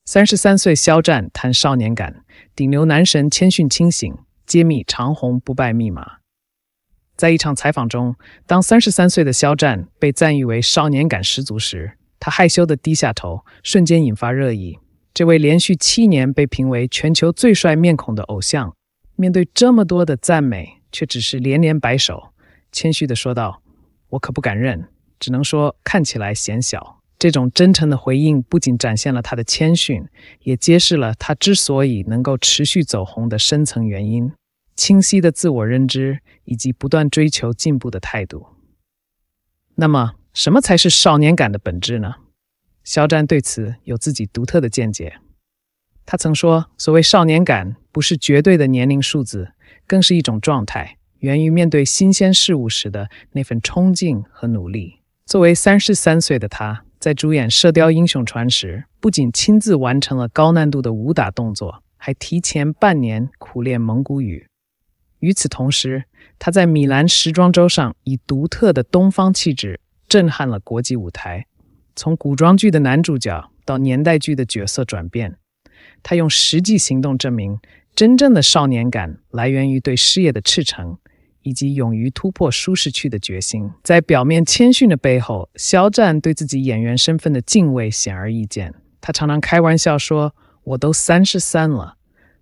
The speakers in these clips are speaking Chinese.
33岁肖战谈少年感，顶流男神谦逊清醒，揭秘长红不败密码。在一场采访中，当33岁的肖战被赞誉为少年感十足时，他害羞地低下头，瞬间引发热议。这位连续7年被评为全球最帅面孔的偶像，面对这么多的赞美，却只是连连摆手，谦虚地说道：“我可不敢认，只能说看起来显小。”这种真诚的回应不仅展现了他的谦逊，也揭示了他之所以能够持续走红的深层原因：清晰的自我认知以及不断追求进步的态度。那么，什么才是少年感的本质呢？肖战对此有自己独特的见解。他曾说，所谓少年感不是绝对的年龄数字，更是一种状态，源于面对新鲜事物时的那份冲劲和努力。作为33岁的他，在主演《射雕英雄传》时，不仅亲自完成了高难度的武打动作，还提前半年苦练蒙古语。与此同时，他在米兰时装周上以独特的东方气质震撼了国际舞台。从古装剧的男主角到年代剧的角色转变，他用实际行动证明，真正的少年感来源于对事业的赤诚，以及勇于突破舒适区的决心。在表面谦逊的背后，肖战对自己演员身份的敬畏显而易见。他常常开玩笑说：“我都33了。”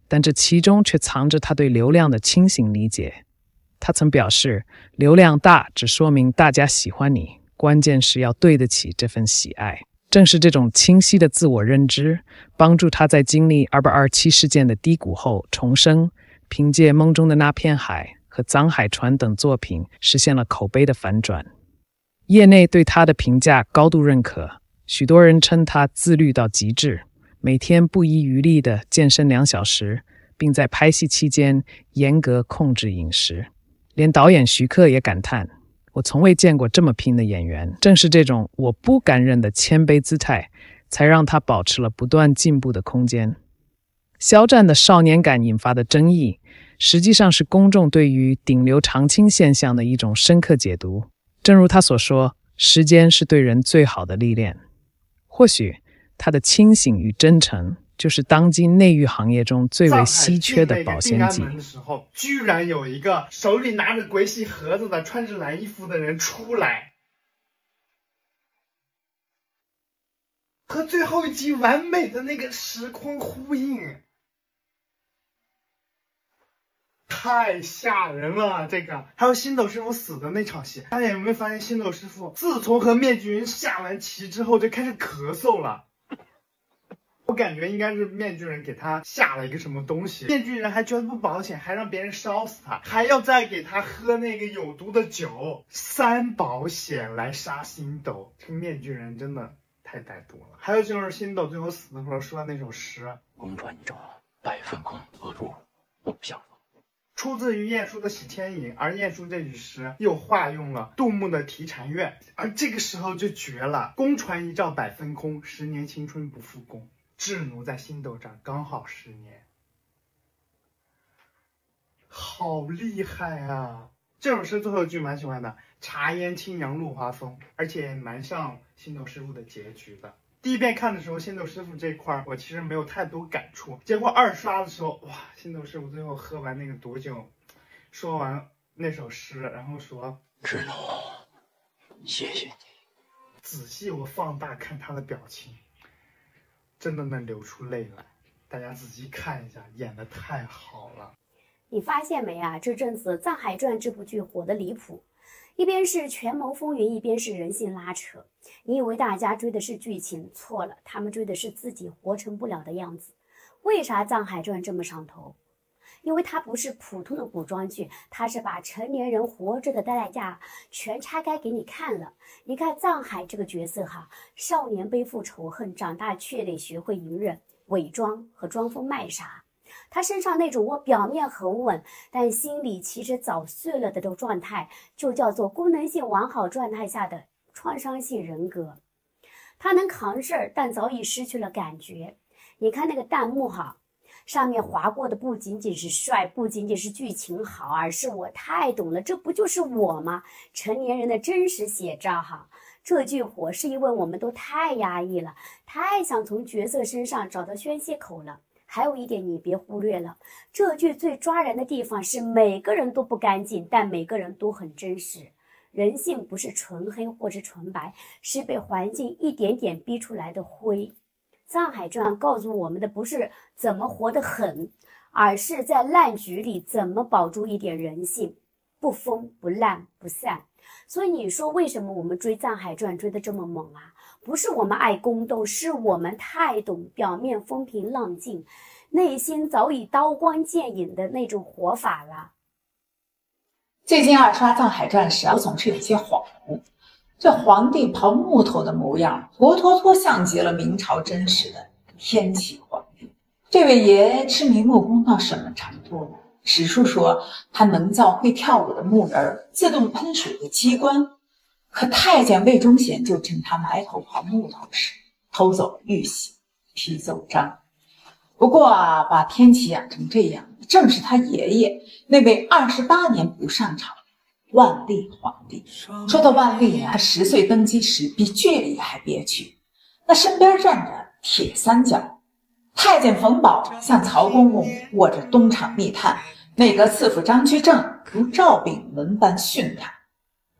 但这其中却藏着他对流量的清醒理解。他曾表示，流量大只说明大家喜欢你，关键是要对得起这份喜爱。正是这种清晰的自我认知，帮助他在经历2827事件的低谷后重生，凭借《梦中的那片海》和《藏海船》等作品实现了口碑的反转。业内对他的评价高度认可，许多人称他自律到极致，每天不遗余力地健身2小时，并在拍戏期间严格控制饮食。连导演徐克也感叹：“我从未见过这么拼的演员。”正是这种我不敢认的谦卑姿态，才让他保持了不断进步的空间。肖战的少年感引发的争议，实际上是公众对于顶流长青现象的一种深刻解读。正如他所说，时间是对人最好的历练。或许他的清醒与真诚，就是当今内娱行业中最为稀缺的保鲜剂。的时候，居然有一个手里拿着鬼洗盒子的、穿着蓝衣服的人出来，和最后一集完美的那个时空呼应。太吓人了，这个还有星斗师傅死的那场戏，大家有没有发现星斗师傅自从和面具人下完棋之后就开始咳嗽了？我感觉应该是面具人给他下了一个什么东西，面具人还觉得不保险，还让别人烧死他，还要再给他喝那个有毒的酒，3保险来杀星斗。这个面具人真的太歹毒了。还有就是星斗最后死的时候说的那首诗：“公传一招，百分空，何处不相逢。”出自于晏殊的《洗天吟》，而晏殊这句诗又化用了杜牧的《题禅院》，而这个时候就绝了。公传一兆百分空，10年青春不复工。智奴在星斗这儿刚好10年，好厉害啊！这首诗最后一句蛮喜欢的，茶烟清扬露华风，而且蛮像星斗师傅的结局的。第一遍看的时候，星斗师傅这一块我其实没有太多感触，结果2刷的时候，哇，星斗师傅最后喝完那个毒酒，说完那首诗，然后说：“智奴，谢谢你。”仔细我放大看他的表情，真的能流出泪来。大家仔细看一下，演得太好了。你发现没啊？这阵子《藏海传》这部剧火得离谱，一边是权谋风云，一边是人性拉扯。你以为大家追的是剧情，错了，他们追的是自己活成不了的样子。为啥《藏海传》这么上头？因为它不是普通的古装剧，它是把成年人活着的代价全拆开给你看了。你看藏海这个角色哈，少年背负仇恨，长大却得学会隐忍、伪装和装疯卖傻。他身上那种我表面很稳，但心里其实早碎了的这种状态，就叫做功能性完好状态下的创伤性人格。他能扛事儿，但早已失去了感觉。你看那个弹幕哈，上面划过的不仅仅是帅，不仅仅是剧情好，而是我太懂了，这不就是我吗？成年人的真实写照哈。这句火是因为我们都太压抑了，太想从角色身上找到宣泄口了。还有一点你别忽略了，这句最抓人的地方是每个人都不干净，但每个人都很真实。人性不是纯黑或者纯白，是被环境一点点逼出来的灰。《藏海传》告诉我们的不是怎么活得狠，而是在烂局里怎么保住一点人性，不疯不烂不散。所以你说为什么我们追《藏海传》追得这么猛啊？不是我们爱宫斗，是我们太懂表面风平浪静，内心早已刀光剑影的那种活法了。最近二刷《藏海传》时，我总是有些恍惚。这皇帝刨木头的模样，活脱脱像极了明朝真实的天启皇帝。这位爷痴迷木工到什么程度呢？史书说他能造会跳舞的木人，自动喷水的机关。可太监魏忠贤就趁他埋头刨木头时，偷走玉玺，批奏章。不过把天启养成这样，正是他爷爷那位28年不上朝万历皇帝。说到万历他10岁登基时比剧里还憋屈，那身边站着铁三角，太监冯保像曹公公握着东厂密探，内阁次辅张居正如赵炳文般训他。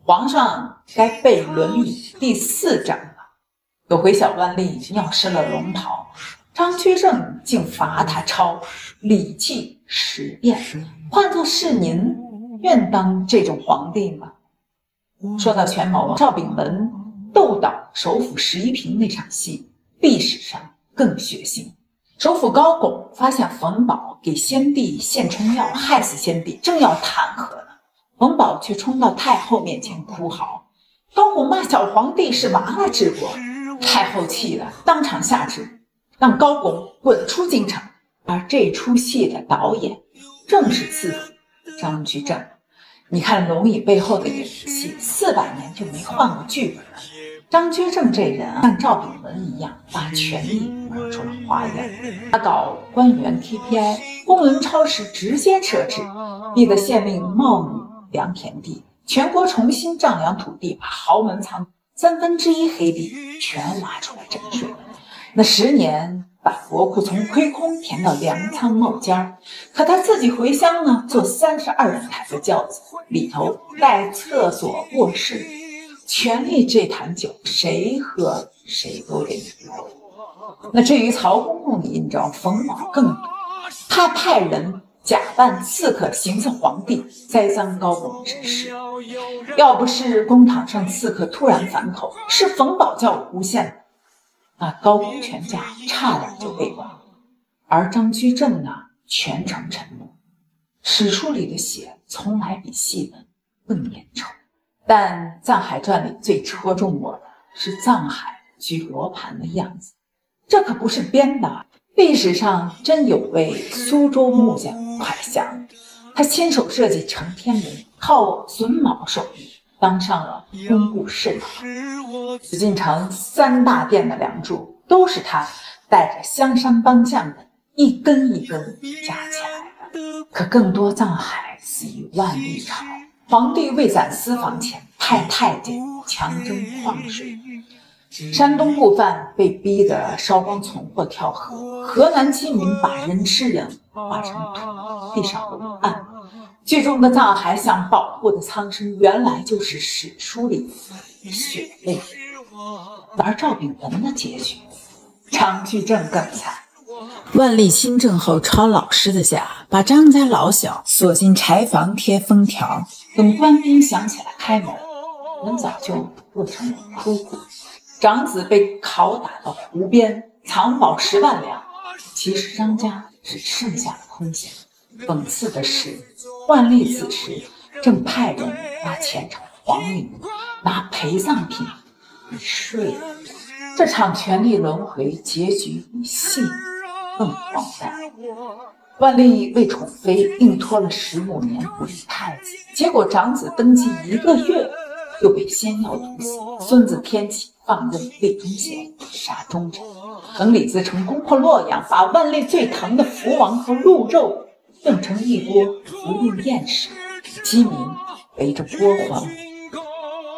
皇上该背《论语》第4章了。有回小万历尿湿了龙袍，张居正竟罚他抄《礼记》10遍。换作是您，愿当这种皇帝吗？说到权谋，赵炳文斗倒首辅石一平那场戏，历史上更血腥。首辅高拱发现冯保给先帝献春药，害死先帝，正要弹劾呢，冯保却冲到太后面前哭嚎，高拱骂小皇帝是娃娃治国。太后气了，当场下旨让高拱滚出京城。而这出戏的导演正是次辅张居正。你看龙椅背后的演戏，400年就没换过剧本了。张居正这人像赵炳文一样，把权力玩出了花样。他搞官员 KPI， 功能超时直接撤职，逼得县令冒雨量田地，全国重新丈量土地，把豪门仓1/3黑地全挖出来征税。那10年把国库从亏空填到粮仓冒尖，可他自己回乡呢，坐32人抬的轿子，里头带厕所卧室，权力这坛酒谁喝谁都得喝。那至于曹公公的阴招，冯保更多，他派人假扮刺客行刺皇帝，栽赃高拱之事。要不是公堂上刺客突然反口，是冯保叫诬陷的，那高拱全家差点就被亡。而张居正呢，全程沉默。史书里的血从来比戏文更粘稠。但《藏海传》里最戳中我的是藏海举罗盘的样子，这可不是编的。历史上真有位苏州木匠蒯祥，他亲手设计承天门，靠榫卯手艺当上了工部侍郎。紫禁城3大殿的梁柱都是他带着香山帮匠们一根一根架起来的。可更多藏海死于万历朝，皇帝为攒私房钱，派太监强征矿水。山东布贩被逼得烧光存货跳河，河南饥民把人吃人化成土，地上有暗。剧中的藏海想保护的苍生，原来就是史书里的血泪。而赵炳文的结局，张居正更惨。万历亲政后抄老师的家，把张家老小锁进柴房贴封条，等官兵想起来开门，人早就饿成了枯骨。长子被拷打到湖边，藏宝10万两，其实张家只剩下了空饷。讽刺的是，万历此时正派人把钱朝皇陵，拿陪葬品给睡了。这场权力轮回结局比戏更荒诞。万历为宠妃硬拖了15年不立太子，结果长子登基1个月又被仙药毒死，孙子天启放任魏忠贤杀忠臣。等李自成攻破洛阳，把万历最疼的福王和鹿肉炖成一锅福禄宴时，饥民围着锅皇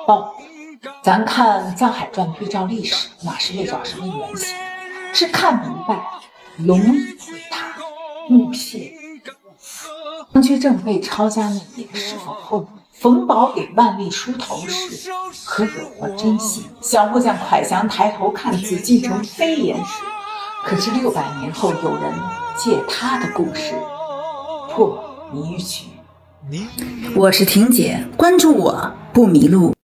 报咱看《藏海传》对照历史，哪是为找什么原型，是看明白龙已回塔，木屑张居正被抄家那夜是否后悔？冯保给万历梳头时，可有了真心？小木匠蒯祥抬头看紫禁城飞檐时，可知600年后有人借他的故事破谜局？我是婷姐，关注我不迷路。